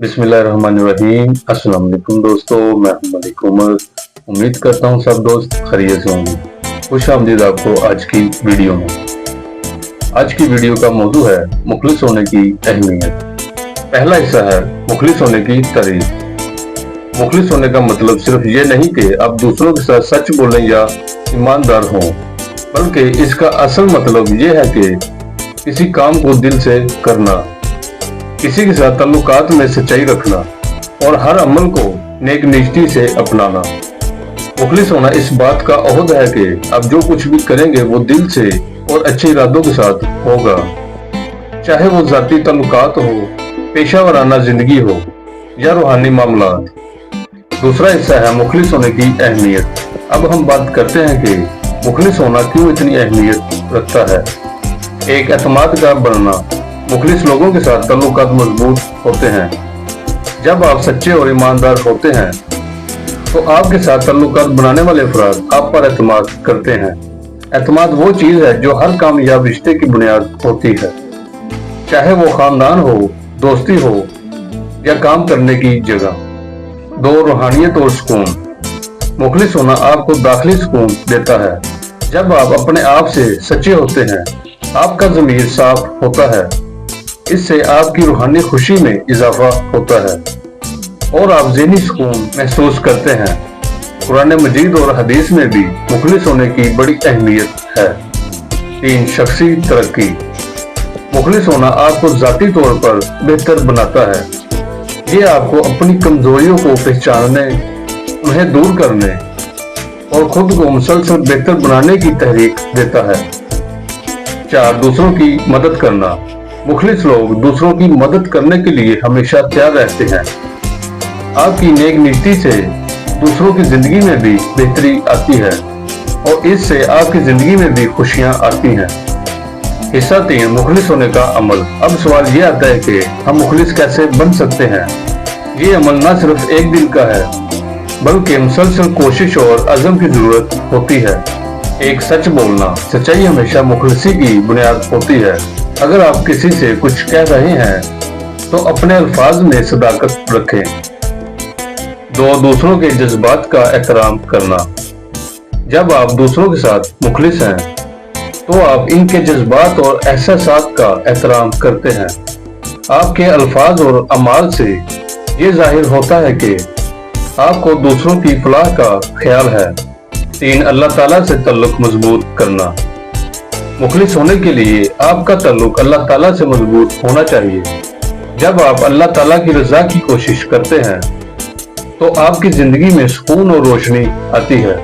बिस्मिल्लाहिर्रहमानिर्रहीम। अस्सलाम वालेकुम दोस्तों, मैं हूं मलिक उमर। उम्मीद करता हूं सब दोस्त खैरियत से होंगे। खुश आमदीद आपको आज की वीडियो में। आज की वीडियो का मौजू है मुखलिस होने की अहमियत। पहला हिस्सा है मुखलिस होने की तारीफ। मुखलिस होने का मतलब सिर्फ ये नहीं कि आप दूसरों के साथ सच बोलें या ईमानदार हों, बल्कि इसका असल मतलब ये है कि किसी काम को दिल से करना, किसी के साथ ताल्लुकात में सच्चाई रखना और हर अमल को नेक नियति से अपनाना। मुखलिस होना इस बात का अहद है कि आप जो कुछ भी करेंगे वो दिल से और अच्छे इरादों के साथ होगा, चाहे वो जाती ताल्लुकात हो, पेशा वराना जिंदगी हो या रूहानी मामलात। दूसरा हिस्सा है मुखलिस होने की अहमियत। अब हम बात करते हैं कि मुखलिस होना क्यों इतनी अहमियत रखता है। एक एतमाद का बनना। मुखलिस लोगों के साथ ताल्लुकात मजबूत होते हैं। जब आप सच्चे और ईमानदार होते हैं तो आपके साथ ताल्लुकात बनाने वाले अफराद आप पर एतमाद करते हैं। एतमाद वो चीज है जो हर कामयाब रिश्ते की बुनियाद होती है, चाहे वो खानदान हो, दोस्ती हो या काम करने की जगह। दो, रूहानियत और सुकून। मुखलिस होना आपको दाखिली सुकून देता है। जब आप अपने आप से सच्चे होते हैं, आपका ज़मीर साफ होता है। इससे आपकी रूहानी खुशी में इजाफा होता है और आप ज़हनी सुकून महसूस करते हैं। कुरान मजीद और हदीस में भी मुखलिस होने की बड़ी अहमियत है। 3, शख्सी तरक्की। मुखलिस होना आपको ज़ाती तौर पर बेहतर बनाता है। ये आपको अपनी कमजोरियों को पहचानने, उन्हें दूर करने और खुद को मुसलसल बेहतर बनाने की तहरीक देता है। 4, दूसरों की मदद करना। मुखलिस लोग दूसरों की मदद करने के लिए हमेशा तैयार रहते हैं। आपकी नेक नीति से दूसरों की जिंदगी में भी बेहतरी आती है और इससे आपकी जिंदगी में भी खुशियां आती हैं। हिस्सा 3, मुखलिस होने का अमल। अब सवाल ये आता है कि हम मुखलिस कैसे बन सकते हैं। ये अमल न सिर्फ एक दिन का है, बल्कि मुसलसल कोशिश और अज़म की जरूरत होती है। एक, सच बोलना। सच्चाई हमेशा मुखलिसी की बुनियाद होती है। अगर आप किसी से कुछ कह रहे हैं तो अपने अल्फाज में सदाकत रखें। 2, दूसरों के जज्बात का एहतराम करना। जब आप दूसरों के साथ मुखलिस हैं तो आप इनके जज्बात और एहसासात का एहतराम करते हैं। आपके अल्फाज और अमाल से ये जाहिर होता है कि आपको दूसरों की फलाह का ख्याल है। 3, अल्लाह ताला से ताल्लुक मजबूत करना। मुखलिस होने के लिए आपका ताल्लुक अल्लाह ताला से मजबूत होना चाहिए। जब आप अल्लाह ताला की रजा की कोशिश करते हैं तो आपकी जिंदगी में सुकून और रोशनी आती है।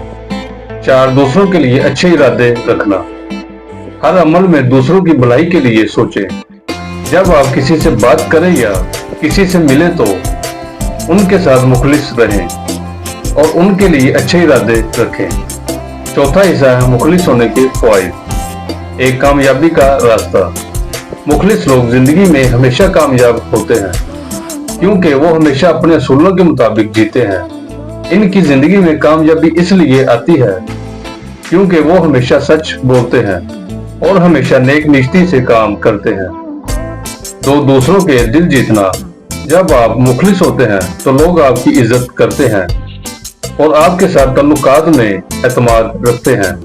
4, दूसरों के लिए अच्छे इरादे रखना। हर अमल में दूसरों की भलाई के लिए सोचें। जब आप किसी से बात करें या किसी से मिलें तो उनके साथ मुखलिस रहें और उनके लिए अच्छे इरादे रखें। चौथा हिस्सा है मुखलिस होने के फ़वाइद। एक, कामयाबी का रास्ता। मुखलिस लोग जिंदगी में हमेशा कामयाब होते हैं क्योंकि वो हमेशा अपने असूलों के मुताबिक जीते हैं। इनकी जिंदगी में कामयाबी इसलिए आती है क्योंकि वो हमेशा सच बोलते हैं और हमेशा नेक नियति से काम करते हैं। 2, दूसरों के दिल जीतना। जब आप मुखलिस होते हैं तो लोग आपकी इज्जत करते हैं और आपके साथ ताल्लुकात में एतमाद रखते हैं।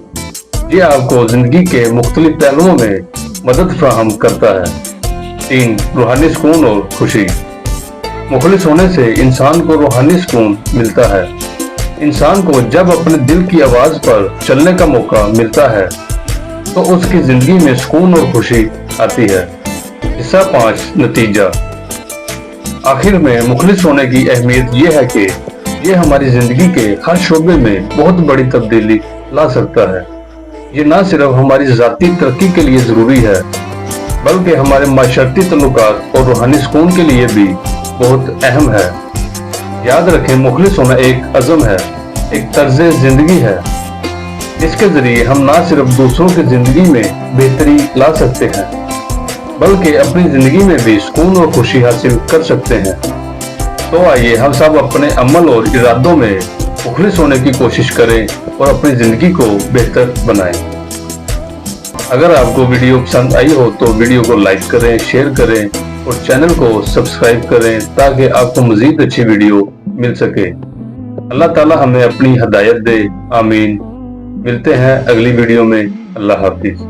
ये आपको जिंदगी के मुख्तलिफ पहलुओं में मदद फराहम करता है। 3, रूहानी सुकून और खुशी। मुखलिस होने से इंसान को रूहानी सुकून मिलता है। इंसान को जब अपने दिल की आवाज पर चलने का मौका मिलता है तो उसकी जिंदगी में सुकून और खुशी आती है। हिस्सा 5, नतीजा। आखिर में मुखलिस होने की अहमियत ये है कि ये हमारी जिंदगी के हर शोबे में बहुत बड़ी तब्दीली ला सकता है। ये न सिर्फ हमारी जाती तरक्की के लिए जरूरी है, बल्कि हमारे माशरती ताल्लुकात और रूहानी सुकून के लिए भी बहुत अहम है। याद रखें, मुखलिस होना एक अज़म है, एक तर्ज जिंदगी है। इसके जरिए हम न सिर्फ दूसरों की जिंदगी में बेहतरी ला सकते हैं, बल्कि अपनी जिंदगी में भी सुकून और खुशी हासिल कर सकते हैं। तो आइए हम सब अपने अमल और इरादों में मुखलिस होने की कोशिश करें और अपनी जिंदगी को बेहतर बनाएं। अगर आपको वीडियो पसंद आई हो तो वीडियो को लाइक करें, शेयर करें اور چینل کو سبسکرائب کریں تاکہ آپ کو مزید اچھی ویڈیو مل سکے۔ اللہ تعالی ہمیں اپنی ہدایت دے، آمین۔ ملتے ہیں اگلی ویڈیو میں۔ اللہ حافظ۔